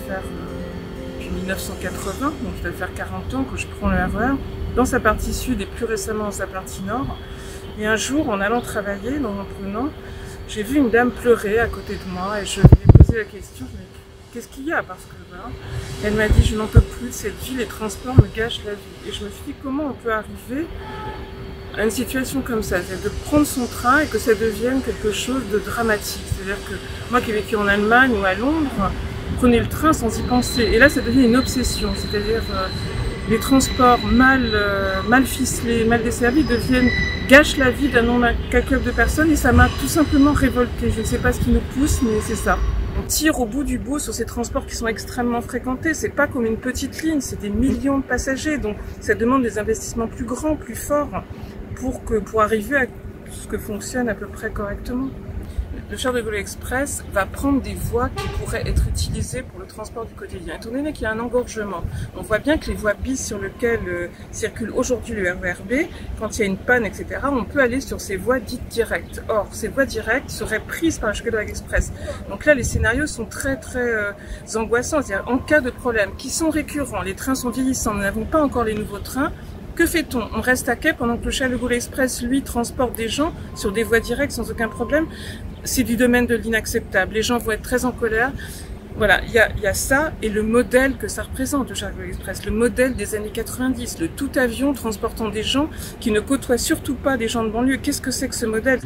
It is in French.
faire depuis 1980, donc ça doit faire 40 ans que je prends le RER, dans sa partie sud et plus récemment dans sa partie nord. Et un jour, en allant travailler, donc en prenant, j'ai vu une dame pleurer à côté de moi et je lui ai posé la question, je me dis, qu'est-ce qu'il y a? Parce que voilà. Elle m'a dit, je n'en peux plus de cette vie, les transports me gâchent la vie. Et je me suis dit, comment on peut arriver à une situation comme ça, c'est de prendre son train et que ça devienne quelque chose de dramatique. C'est-à-dire que moi qui ai vécu en Allemagne ou à Londres, prenais le train sans y penser. Et là, ça devient une obsession. C'est-à-dire les transports mal ficelés, mal desservis gâchent la vie d'un nombre incalculable de personnes et ça m'a tout simplement révoltée. Je ne sais pas ce qui nous pousse, mais c'est ça. On tire au bout du bout sur ces transports qui sont extrêmement fréquentés. C'est pas comme une petite ligne, c'est des millions de passagers. Donc ça demande des investissements plus grands, plus forts pour arriver à ce que fonctionne à peu près correctement. Le Charles de Gaulle Express va prendre des voies qui pourraient être utilisées pour le transport du quotidien. Étant donné qu'il y a un engorgement, on voit bien que les voies bis sur lesquelles circule aujourd'hui le RER B, quand il y a une panne, etc., on peut aller sur ces voies dites directes. Or, ces voies directes seraient prises par le Charles de Gaulle Express. Donc là, les scénarios sont très angoissants. C'est-à-dire, en cas de problème, qui sont récurrents, les trains sont vieillissants, nous n'avons pas encore les nouveaux trains, que fait-on? On reste à quai pendant que le Charles de Gaulle Express, lui, transporte des gens sur des voies directes sans aucun problème. C'est du domaine de l'inacceptable. Les gens vont être très en colère. Voilà, il y a ça et le modèle que ça représente, le Charles de Gaulle Express, le modèle des années 90, le tout avion transportant des gens qui ne côtoient surtout pas des gens de banlieue. Qu'est-ce que c'est que ce modèle ?